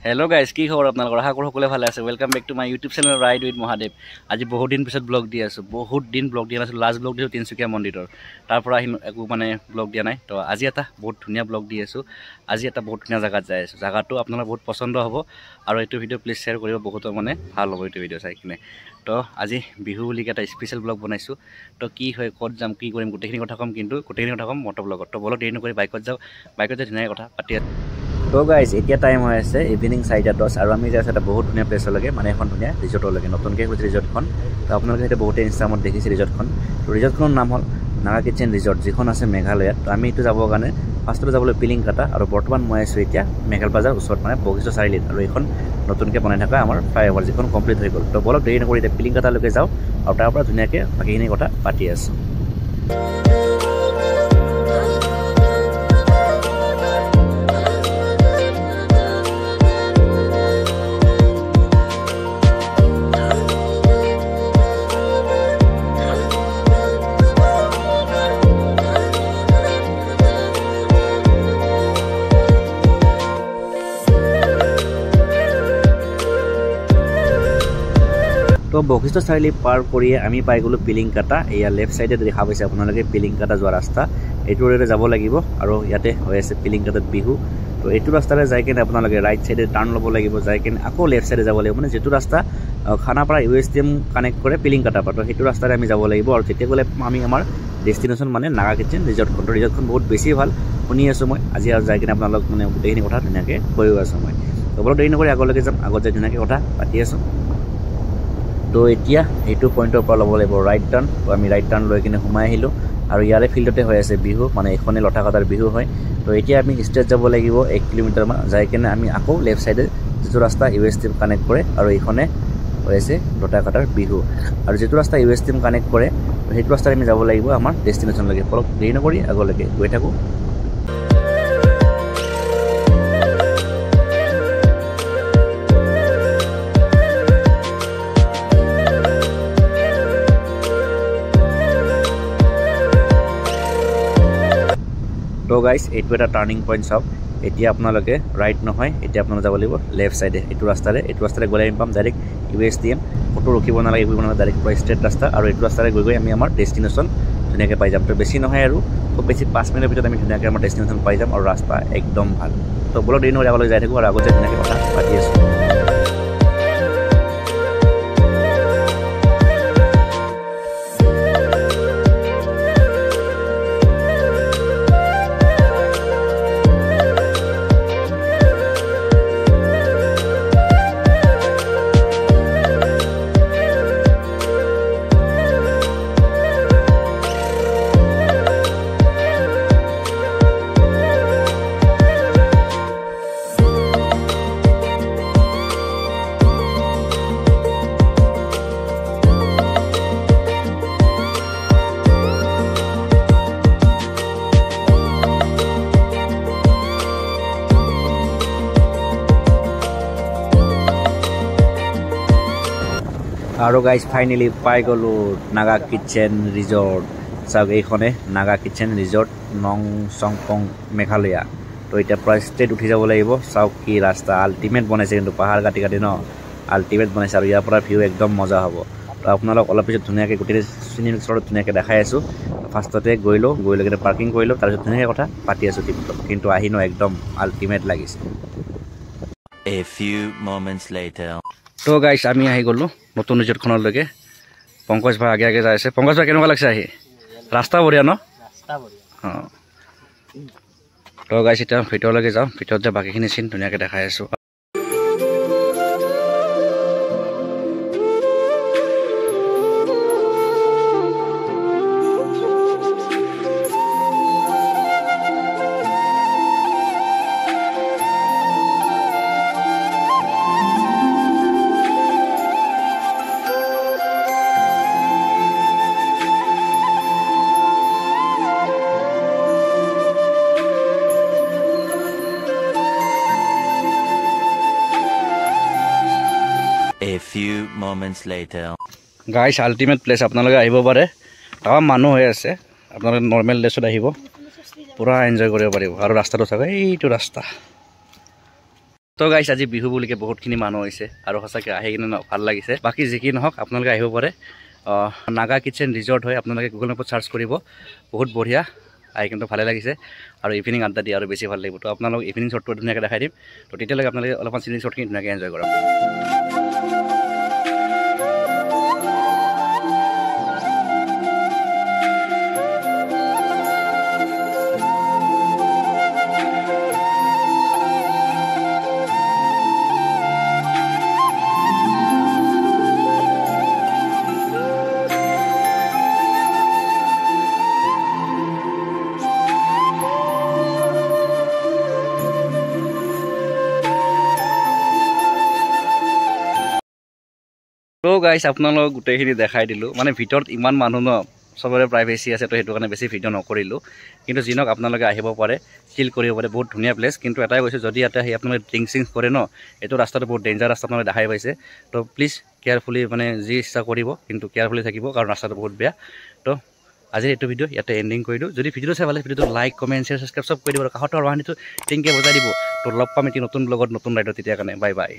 Hello guys की खबर আপোনালোকৰ আশা কৰো সকলে ভালে আছে welcome back to my YouTube channel ride with Mahadev আজি বহুত দিন পিছত ব্লগ দি আছো বহুত দিন ব্লগ দিয়া নাছিল লাষ্ট ব্লগ দিছো তিনসুকিয়া মন্দিৰৰ তাৰ পৰা একো মানে ব্লগ দিয়া নাই তো আজি এটা বহুত ধুনিয়া ব্লগ দি আছো আজি এটা বহুত ধুনিয়া জায়গাত যাই আছো জায়গাটো আপোনালোকৰ বহুত পছন্দ হ'ব আৰু এইটো ভিডিও প্লিজ শেয়াৰ কৰিব বহুত মানে ভাল হ'ব এইটো ভিডিও চাই কিনে তো আজি বিহু বুলি এটা স্পেশাল ব্লগ বনাইছো তো কি হয় কত যাম কি কৰিম গোটেইখিনি কথা কম কিন্তু গোটেইখিনি কথা কম মটো ব্লগত তো বলো দেৰি নকৰি বাইকত যাও বাইকত ধুনিয়া কথা পাতি তো গাইজ এতিয়া টাইম হৈ আছে ইভিনিং 4:10 আৰু আমি যাই এটা বহুত ধুনিয়া প্লেস লাগে মানে এখন ধুনিয়া ৰিজৰ্টৰ লাগে নতুনকৈ হৈছে ৰিজৰ্টখন তো আপোনালোকে এটা বহুতে ইনষ্টাগ্ৰামত দেখিছে ৰিজৰ্টখন তো ৰিজৰ্টখনৰ নাম হ'ল নাগা কিচেন ৰিজৰ্ট যিখন আছে মেঘালয়ত তো আমি এইটো যাবৰ কাৰণে ফাৰ্ষ্টতে যাবলৈ পিলিংকাটা আৰু বৰ্তমান মই আছোঁ এতিয়া মেঘাল বাজাৰ ওচৰত মানে বশিষ্ঠ চাৰিআলিত আৰু এইখন নতুনকৈ বনাই থকা আমাৰ ফ্লাইঅভাৰ যিখন কমপ্লিট হৈ গ'ল তো বলক দেৰি নকৰি এতিয়া পিলিংকাটালৈকে যাওঁ আৰু তাৰ পৰা ধুনীয়াকৈ বাকীখিনি কথা পাতি আছোঁ তো বশিষ্ঠ চাৰিআলি পাৰ কৰি আমি পাই গ'লো পিলিংকাটা এয়া লেফট সাইডে দেখা পাইছে আপোনালোকে পিলিংকাটা যোৱা ৰাস্তা এইটো ৰেৰে যাব লাগিব আৰু ইয়াতে হৈ আছে পিলিংকাটাত বিহু তো এইটো ৰাস্তাৰে যাই কিনে আপোনালোকে ৰাইট সাইডে টাৰ্ণ ল'ব লাগিব যাই কিনে আকৌ লেফট সাইডে যাব লাগিব মানে যেটো ৰাস্তা খানাপাৰা USTM কানেক্ট কৰে পিলিংকাটা পৰা তো সেইটো ৰাস্তাৰে আমি যাব লাগিব আৰু তেতিয়া গ'লে আমি আমাৰ ডেষ্টিনেশ্যন মানে নাগা কিচেন ৰিজৰ্টখন বহুত বেছি ভাল শুনি আছোঁ মই আজি আৰু যাই কিনে আপোনালোক মানে গোটেইখিনি কথা ধুনীয়াকৈ কৈও আছোঁ মই তো বৰ দেৰি নকৰি আগলৈকে যাম আগত যাই ধুনীয়াকৈ কথা পাতি আছোঁ তো এতিয়া এইটো পইণ্টৰ পৰা ল'ব লাগিব ৰাইট টাৰ্ণ তো আমি ৰাইট টাৰ্ণ লৈ কিনে সোমাই আহিলোঁ আৰু ইয়াৰে ফিল্ডতে হৈ আছে বিহু মানে এইখনে লঠাকাটাৰ বিহু হয় তো এতিয়া আমি ষ্ট্ৰেট যাব লাগিব 1 কিলোমিটাৰমান যাই কিনে আমি আকৌ লেফট সাইডে যিটো ৰাস্তা USTM কানেক্ট কৰে আৰু এইখনে হৈ আছে লঠাকাটাৰ বিহু আৰু যিটো ৰাস্তা USTM কানেক্ট কৰে সেইটো ৰাস্তাৰে আমি যাব লাগিব আমাৰ ডেষ্টিনেশ্যনলৈকে অলপ দেৰি নকৰি আগলৈকে গৈ থাকোঁ তো গাইজ এইটো এটা টাৰ্ণিং পইণ্ট চাওক এতিয়া আপোনালোকে ৰাইট নহয় এতিয়া আপোনালোকে যাব লাগিব লেফট সাইডে এইটো ৰাস্তাৰে গ'লে আমি পাম ডাইৰেক্ট USTM ফটো ৰখিব নালাগে একো নালাগে ডাইৰেক্ট পুৰা ষ্ট্ৰেট ৰাস্তা আৰু এইটো ৰাস্তাৰে গৈ আমি আমাৰ ডেষ্টিনেশ্যন ধুনীয়াকৈ পাই যাম তো বেছি নহয় আৰু খুব বেছি 5 মিনিটৰ ভিতৰত আমি ধুনীয়াকৈ আমাৰ ডেষ্টিনেশ্যন পাই যাম আৰু ৰাস্তা একদম ভাল তো বলক দেৰি নকৰি আগলৈ যাই থাকোঁ আৰু আগতে ধুনীয়াকৈ কথা পাতি আছোঁ আৰু গাইজ ফাইনেলি পাই গ'লো নাগা কিচেন ৰিজৰ্ট চাওক এইখনে নাগা কিচেন ৰিজৰ্ট নং চংপং মেঘালয়া তো এতিয়া প্ৰায় ষ্ট্ৰেট উঠি যাব লাগিব চাওক কি ৰাস্তা আল্টিমেট বনাইছে কিন্তু পাহাৰ কাটি কাটি ন আল্টিমেট বনাইছে আৰু ইয়াৰ পৰা ভিউ একদম মজা হ'ব তো আপোনালোক অলপ পিছত ধুনীয়াকৈ গোটেই চিনেমেটিক শ্বটত ধুনীয়াকৈ দেখাই আছোঁ ফাৰ্ষ্টতে গৈ লৈ কিনে পাৰ্কিং কৰিলোঁ তাৰপিছত ধুনীয়াকৈ কথা পাতি আছোঁ কিন্তু আহি ন একদম আল্টিমেট লাগিছে A few moments later তো গাইজ আমি আহি গ'লোঁ নতুন ৰিজৰ্টখনলৈকে পংকজ ভাই আগে যাই আছে পংকজ ভাই কেনেকুৱা লাগিছে আহি ৰাস্তা বঢ়িয়া ন অঁ তো গাইজ এতিয়া ভিতৰলৈকে যাওঁ ভিতৰত যে বাকীখিনি চিন ধুনীয়াকৈ দেখাই আছোঁ A few moments later. গাইছ আল্টিমেট প্লেচ আপোনালোকে আহিব পাৰে তাম মানুহ হৈ আছে আপোনালোকে নৰ্মেল ডেছত আহিব পুৰা এনজয় কৰিব পাৰিব আৰু ৰাস্তাটো চাব এইটো ৰাস্তা তো গাইছ আজি বিহু বুলিকে বহুতখিনি মানুহ হৈছে আৰু সঁচাকৈ আহি কিনে ভাল লাগিছে বাকী যি কি নহওক আপোনালোকে আহিব পাৰে নাগা কিটচেন ৰিজৰ্ট হয় আপোনালোকে গুগল মেপত চাৰ্চ কৰিব বহুত বঢ়িয়া আহি কিন্তু ভালে লাগিছে আৰু ইভিনিং আড্ডা দিয়ে আৰু বেছি ভাল লাগিব তো আপোনালোক ইভিনিং শ্বটটো ধুনীয়াকৈ দেখাই দিম তো তেতিয়ালৈকে আপোনালোকে অলপমান চিনিং শ্বটখিনি ধুনীয়াকৈ এনজয় কৰক তো গাইছ আপোনালোকক গোটেইখিনি দেখাই দিলোঁ মানে ভিতৰত ইমান মানুহ ন চবৰে প্ৰাইভেচি আছে তো সেইটো কাৰণে বেছি ভিডিঅ' নকৰিলোঁ কিন্তু যি নহওক আপোনালোকে আহিব পাৰে চিল কৰিব পাৰে বহুত ধুনীয়া প্লেচ কিন্তু এটাই কৈছোঁ যদি ইয়াতে আহি আপোনালোকে ড্ৰিংক চিংক কৰে ন এইটো ৰাস্তাটো বহুত ডেঞ্জাৰ ৰাস্তা আপোনালোকে দেখাই পাইছে তো প্লিজ কেয়াৰফুলি মানে যি ইচ্ছা কৰিব কিন্তু কেয়াৰফুলি থাকিব কাৰণ ৰাস্তাটো বহুত বেয়া তো আজিৰ এইটো ভিডিঅ' ইয়াতে এণ্ডিং কৰি দিওঁ যদি ভিডিঅ'টো চাই ভাল লাগে ভিডিঅ'টো লাইক কমেণ্ট শ্বেয়াৰ ছাবস্ক্ৰাইব চব কৰি দিব আৰু কাষত আৰু বাহানিটো টিংকে বজাই দিব তো লগ পাম এটি নতুন ব্লগত নতুন ৰাইডত তেতিয়া কাৰণে বাই বাই